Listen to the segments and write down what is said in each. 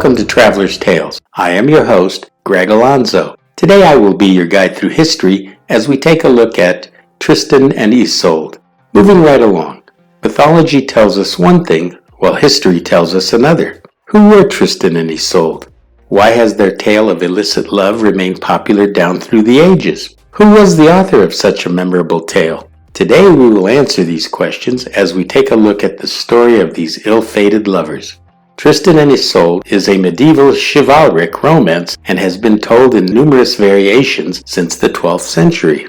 Welcome to Traveler's Tales. I am your host, Greg Alonzo. Today I will be your guide through history as we take a look at Tristan and Isolde. Moving right along, mythology tells us one thing, while history tells us another. Who were Tristan and Isolde? Why has their tale of illicit love remained popular down through the ages? Who was the author of such a memorable tale? Today we will answer these questions as we take a look at the story of these ill-fated lovers. Tristan and Isolde is a medieval chivalric romance and has been told in numerous variations since the 12th century.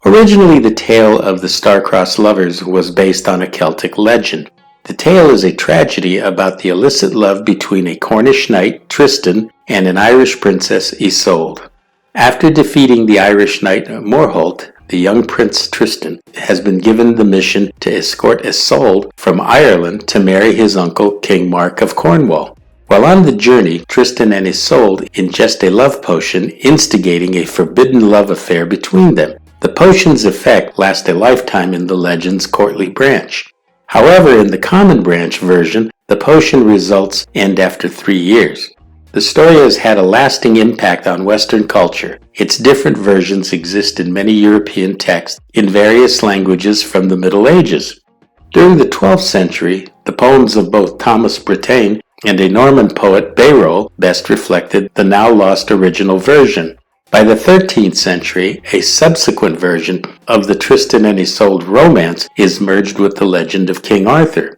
Originally, the tale of the star-crossed lovers was based on a Celtic legend. The tale is a tragedy about the illicit love between a Cornish knight, Tristan, and an Irish princess, Isolde. After defeating the Irish knight Morholt, the young prince Tristan has been given the mission to escort Isolde from Ireland to marry his uncle, King Mark of Cornwall. While on the journey, Tristan and Isolde ingest a love potion, instigating a forbidden love affair between them. The potion's effect lasts a lifetime in the legend's courtly branch. However, in the common branch version, the potion results end after 3 years. The story has had a lasting impact on Western culture. Its different versions exist in many European texts in various languages from the Middle Ages. During the 12th century, the poems of both Thomas Bretagne and a Norman poet, Berold, best reflected the now lost original version. By the 13th century, a subsequent version of the Tristan and Isolde romance is merged with the legend of King Arthur.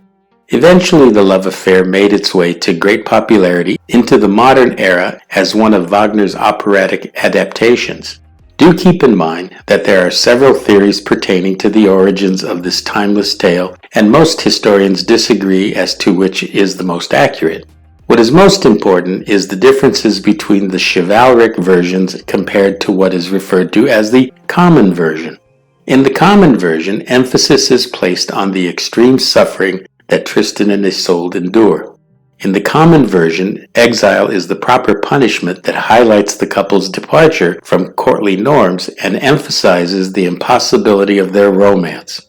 Eventually, the love affair made its way to great popularity into the modern era as one of Wagner's operatic adaptations. Do keep in mind that there are several theories pertaining to the origins of this timeless tale, and most historians disagree as to which is the most accurate. What is most important is the differences between the chivalric versions compared to what is referred to as the common version. In the common version, emphasis is placed on the extreme suffering that Tristan and Isolde endure. In the common version, exile is the proper punishment that highlights the couple's departure from courtly norms and emphasizes the impossibility of their romance.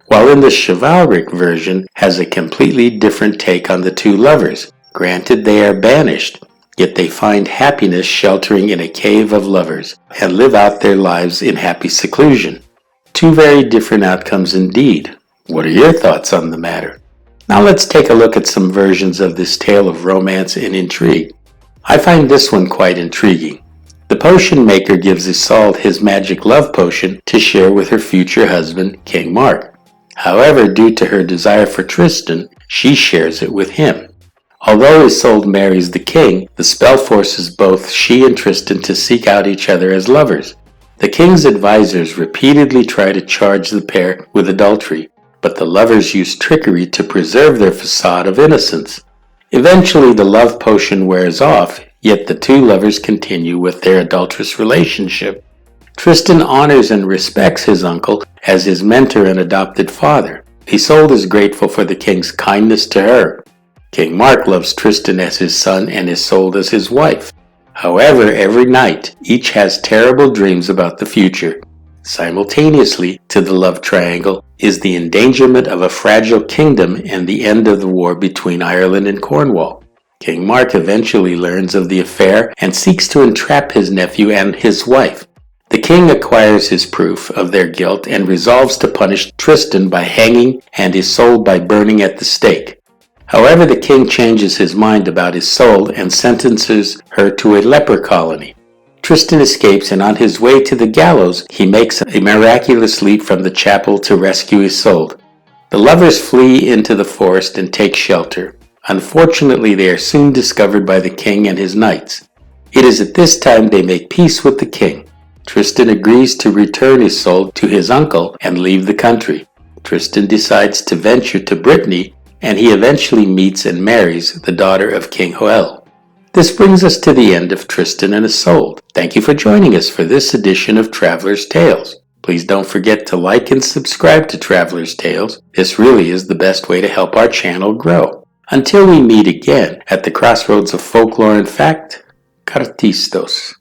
While in the chivalric version has a completely different take on the two lovers. Granted, they are banished, yet they find happiness sheltering in a cave of lovers and live out their lives in happy seclusion. Two very different outcomes indeed. What are your thoughts on the matter? Now let's take a look at some versions of this tale of romance and intrigue. I find this one quite intriguing. The potion maker gives Isolde his magic love potion to share with her future husband, King Mark. However, due to her desire for Tristan, she shares it with him. Although Isolde marries the king, the spell forces both she and Tristan to seek out each other as lovers. The king's advisors repeatedly try to charge the pair with adultery, but the lovers use trickery to preserve their facade of innocence. Eventually, the love potion wears off, yet the two lovers continue with their adulterous relationship. Tristan honors and respects his uncle as his mentor and adopted father. Isolde is grateful for the king's kindness to her. King Mark loves Tristan as his son and Isolde as his wife. However, every night, each has terrible dreams about the future. Simultaneously to the love triangle is the endangerment of a fragile kingdom and the end of the war between Ireland and Cornwall. King Mark eventually learns of the affair and seeks to entrap his nephew and his wife. The king acquires his proof of their guilt and resolves to punish Tristan by hanging and Isolde by burning at the stake. However, the king changes his mind about Isolde and sentences her to a leper colony. Tristan escapes, and on his way to the gallows, he makes a miraculous leap from the chapel to rescue Isolde. The lovers flee into the forest and take shelter. Unfortunately, they are soon discovered by the king and his knights. It is at this time they make peace with the king. Tristan agrees to return Isolde to his uncle and leave the country. Tristan decides to venture to Brittany, and he eventually meets and marries the daughter of King Hoel. This brings us to the end of Tristan and Isolde. Thank you for joining us for this edition of Traveler's Tales. Please don't forget to like and subscribe to Traveler's Tales. This really is the best way to help our channel grow. Until we meet again at the crossroads of folklore and fact, Cartistos.